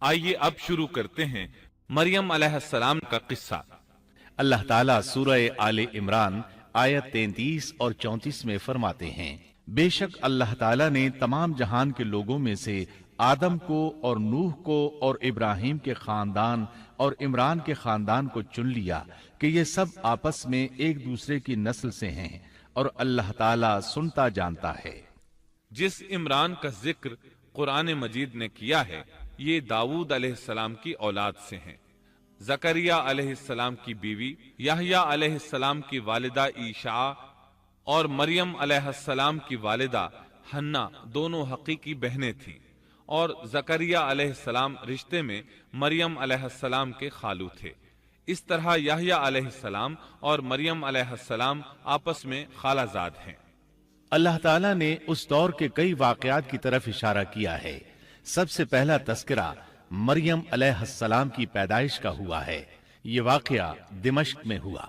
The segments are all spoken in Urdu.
آئیے اب شروع کرتے ہیں مریم علیہ السلام کا قصہ۔ اللہ تعالیٰ سورہ آل عمران آیت 33 اور 34 میں فرماتے ہیں، بے شک اللہ تعالیٰ نے تمام جہان کے لوگوں میں سے آدم کو اور نوح کو اور ابراہیم کے خاندان اور عمران کے خاندان کو چن لیا کہ یہ سب آپس میں ایک دوسرے کی نسل سے ہیں، اور اللہ تعالیٰ سنتا جانتا ہے۔ جس عمران کا ذکر قرآن مجید نے کیا ہے یہ داؤد علیہ السلام کی اولاد سے ہیں۔ زکریہ علیہ السلام کی بیوی، یحییٰ علیہ السلام کی والدہ عیشا اور مریم علیہ السلام کی والدہ حنا دونوں حقیقی بہنیں تھیں، اور زکریہ علیہ السلام رشتے میں مریم علیہ السلام کے خالو تھے۔ اس طرح یحییٰ علیہ السلام اور مریم علیہ السلام آپس میں خالہ زاد ہیں۔ اللہ تعالیٰ نے اس دور کے کئی واقعات کی طرف اشارہ کیا ہے۔ سب سے پہلا تذکرہ مریم علیہ السلام کی پیدائش کا ہوا ہے۔ یہ واقعہ دمشق میں ہوا۔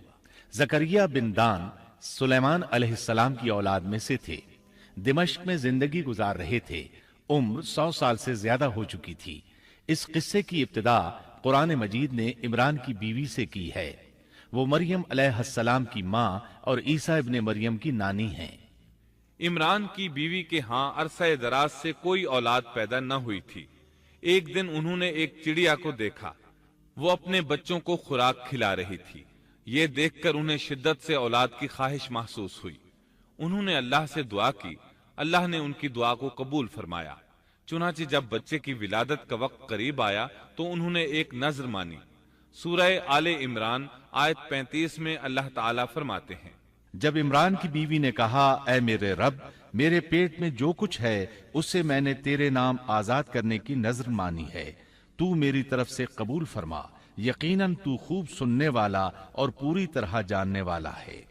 زکریا بن دان سلیمان علیہ السلام کی اولاد میں سے تھے۔ دمشق میں زندگی گزار رہے تھے۔ عمر 100 سال سے زیادہ ہو چکی تھی۔ اس قصے کی ابتدا قرآن مجید نے عمران کی بیوی سے کی ہے۔ وہ مریم علیہ السلام کی ماں اور عیسیٰ ابن مریم کی نانی ہیں۔ عمران کی بیوی کے ہاں عرصہ دراز سے کوئی اولاد پیدا نہ ہوئی تھی۔ ایک دن انہوں نے ایک چڑیا کو دیکھا، وہ اپنے بچوں کو خوراک کھلا رہی تھی۔ یہ دیکھ کر انہیں شدت سے اولاد کی خواہش محسوس ہوئی۔ انہوں نے اللہ سے دعا کی، اللہ نے ان کی دعا کو قبول فرمایا۔ چنانچہ جب بچے کی ولادت کا وقت قریب آیا تو انہوں نے ایک نذر مانی۔ سورہ آل عمران آیت 35 میں اللہ تعالیٰ فرماتے ہیں، جب عمران کی بیوی نے کہا، اے میرے رب، میرے پیٹ میں جو کچھ ہے اسے میں نے تیرے نام آزاد کرنے کی نذر مانی ہے، تو میری طرف سے قبول فرما، یقیناً تو خوب سننے والا اور پوری طرح جاننے والا ہے۔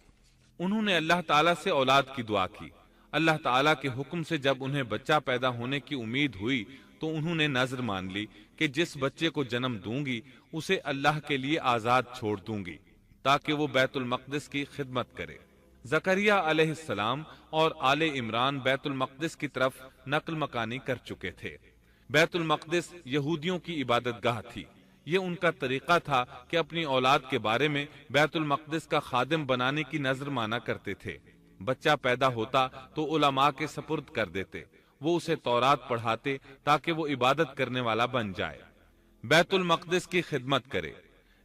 انہوں نے اللہ تعالیٰ سے اولاد کی دعا کی۔ اللہ تعالیٰ کے حکم سے جب انہیں بچہ پیدا ہونے کی امید ہوئی تو انہوں نے نذر مان لی کہ جس بچے کو جنم دوں گی اسے اللہ کے لیے آزاد چھوڑ دوں گی تاکہ وہ بیت المقدس کی خدمت کرے۔ زکریہ علیہ السلام اور آل عمران بیت المقدس کی طرف نقل مکانی کر چکے تھے۔ بیت المقدس یہودیوں کی عبادت گاہ تھی۔ یہ ان کا طریقہ تھا کہ اپنی اولاد کے بارے میں بیت المقدس کا خادم بنانے کی نذر مانا کرتے تھے۔ بچہ پیدا ہوتا تو علماء کے سپرد کر دیتے، وہ اسے تورات پڑھاتے تاکہ وہ عبادت کرنے والا بن جائے، بیت المقدس کی خدمت کرے۔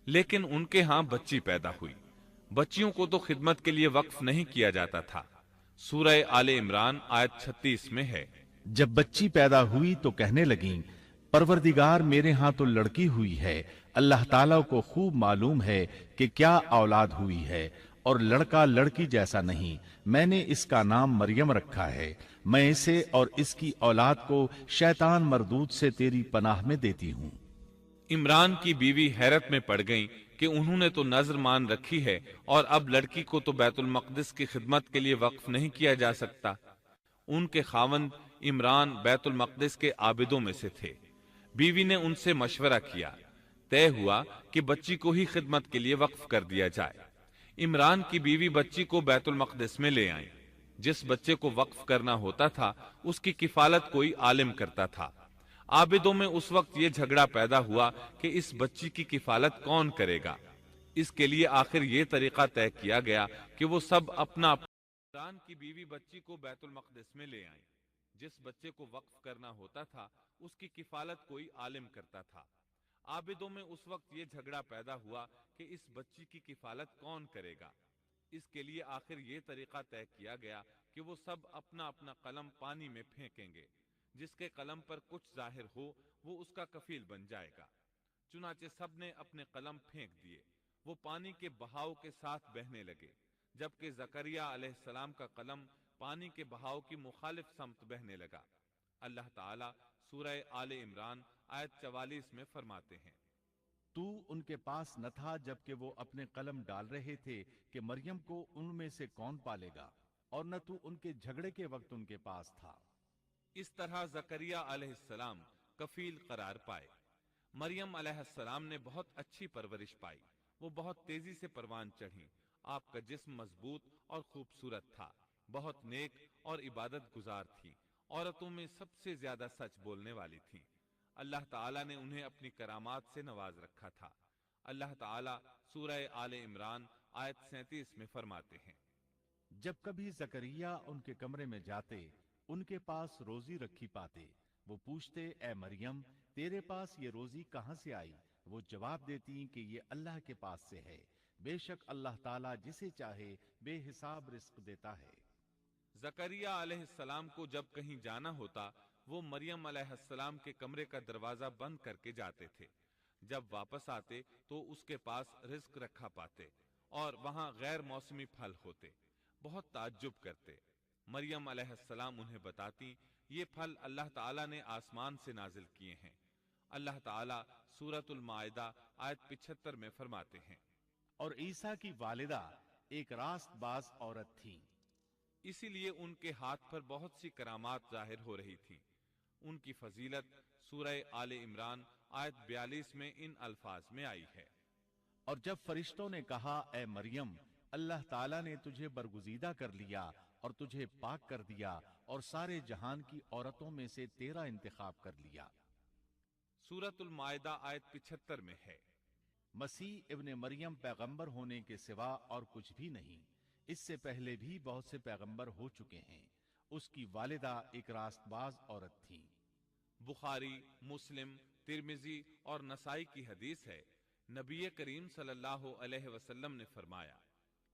لیکن ان کے ہاں بچی پیدا ہوئی۔ بچیوں کو تو خدمت کے لیے وقف نہیں کیا جاتا تھا۔ سورہ آل عمران آیت 36 میں ہے، جب بچی پیدا ہوئی تو کہنے لگیں، پروردگار میرے ہاں تو لڑکی ہوئی ہے، اللہ تعالیٰ کو خوب معلوم ہے کہ کیا اولاد ہوئی ہے، اور لڑکا لڑکی جیسا نہیں، میں نے اس کا نام مریم رکھا ہے، میں اسے اور اس کی اولاد کو شیطان مردود سے تیری پناہ میں دیتی ہوں۔ عمران کی بیوی حیرت میں پڑ گئیں کہ انہوں نے تو نذر مان رکھی ہے اور اب لڑکی کو تو بیت المقدس کی خدمت کے لیے وقف نہیں کیا جا سکتا۔ ان کے خاوند عمران بیت المقدس کے عابدوں میں سے تھے۔ بیوی نے ان سے مشورہ کیا، طے ہوا کہ بچی کو ہی خدمت کے لیے وقف کر دیا جائے۔ عمران کی بیوی بچی کو بیت المقدس میں لے آئیں۔ جس بچے کو وقف کرنا ہوتا تھا اس کی کفالت کوئی عالم کرتا تھا۔ عابدوں میں اس وقت یہ جھگڑا پیدا ہوا کہ اس بچی کی کفالت کون کرے گا۔ اس کے لیے آخر یہ طریقہ طے کیا گیا کہ وہ سب اپنا عمران کی بیوی بچی کو بیت المقدس میں لے آئیں۔ جس بچے کو وقف کرنا ہوتا تھا اس کی کفالت کوئی عالم کرتا تھا۔ عابدوں میں اس وقت یہ جھگڑا پیدا ہوا کہ اس بچی کی کفالت کون کرے گا۔ اس کے لیے آخر یہ طریقہ طے کیا گیا کہ وہ سب اپنا اپنا قلم پانی میں پھینکیں گے، جس کے قلم پر کچھ ظاہر ہو وہ اس کا کفیل بن جائے گا۔ چنانچہ سب نے اپنے قلم پھینک دیے، وہ پانی کے بہاؤ کے ساتھ بہنے لگے، جبکہ زکریا علیہ السلام کا قلم پانی کے بہاؤ کی مخالف سمت بہنے لگا۔ اللہ تعالیٰ سورہ آل عمران آیت 44 میں فرماتے ہیں، تو ان کے پاس نہ تھا جبکہ وہ اپنے قلم ڈال رہے تھے کہ مریم کو ان میں سے کون پالے گا، اور نہ تو ان کے جھگڑے کے وقت ان کے پاس تھا۔ اس طرح زکریا علیہ السلام کفیل قرار پائے۔ مریم علیہ السلام نے بہت اچھی پرورش پائی، وہ بہت تیزی سے پروان چڑھی۔ آپ کا جسم مضبوط اور خوبصورت تھا، بہت نیک اور عبادت گزار تھی، عورتوں میں سب سے زیادہ سچ بولنے والی تھی۔ اللہ تعالیٰ نے انہیں اپنی کرامات سے نواز رکھا تھا۔ اللہ تعالیٰ سورہ آل عمران آیت 37 میں فرماتے ہیں، جب کبھی زکریا ان کے کمرے میں جاتے ان کے پاس روزی رکھی پاتے، وہ پوچھتے اے مریم تیرے پاس یہ روزی کہاں سے آئی؟ وہ جواب دیتی کہ یہ اللہ کے پاس سے ہے، بے شک اللہ تعالیٰ جسے چاہے بے حساب رزق دیتا ہے۔ زکریا علیہ السلام کو جب کہیں جانا ہوتا وہ مریم علیہ السلام کے کمرے کا دروازہ بند کر کے جاتے تھے۔ جب واپس آتے تو اس کے پاس رزق رکھا پاتے اور وہاں غیر موسمی پھل ہوتے۔ بہت تعجب کرتے۔ مریم علیہ السلام انہیں بتاتی یہ پھل اللہ تعالیٰ نے آسمان سے نازل کیے ہیں۔ اللہ تعالیٰ سورۃ المائدہ آیت 75 میں فرماتے ہیں، اور عیسیٰ کی والدہ ایک راست باز عورت تھی، اسی لیے ان کے ہاتھ پر بہت سی کرامات ظاہر ہو رہی تھی۔ ان کی فضیلت سورہ آل عمران آیت 42 میں ان الفاظ میں آئی ہے، اور جب فرشتوں نے کہا اے مریم اللہ تعالیٰ نے تجھے برگزیدہ کر لیا اور تجھے پاک کر دیا اور سارے جہان کی عورتوں میں سے تیرا انتخاب کر لیا۔ سورۃ المائدہ آیت 75 میں ہے، مسیح ابن مریم پیغمبر ہونے کے سوا اور کچھ بھی نہیں، اس سے پہلے بھی بہت سے پیغمبر ہو چکے ہیں۔ اس کی والدہ ایک راست باز عورت تھی۔ بخاری، مسلم، ترمذی اور نسائی کی حدیث ہے، نبی کریم صلی اللہ علیہ وسلم نے فرمایا،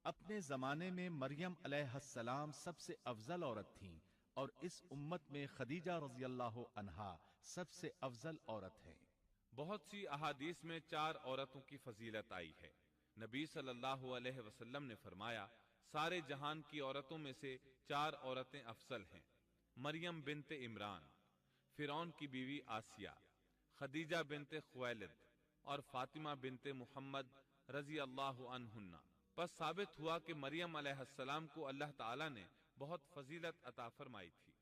اپنے زمانے میں مریم علیہ السلام سب سے افضل عورت تھیں اور اس امت میں خدیجہ رضی اللہ عنہا سب سے افضل عورت ہیں۔ بہت سی احادیث میں 4 عورتوں کی فضیلت آئی ہے۔ نبی صلی اللہ علیہ وسلم نے فرمایا سارے جہان کی عورتوں میں سے 4 عورتیں افضل ہیں، مریم بنت عمران، فرعون کی بیوی آسیہ، خدیجہ بنت خویلد اور فاطمہ بنت محمد رضی اللہ عنہن۔ پس ثابت ہوا کہ مریم علیہ السلام کو اللہ تعالیٰ نے بہت فضیلت عطا فرمائی تھی۔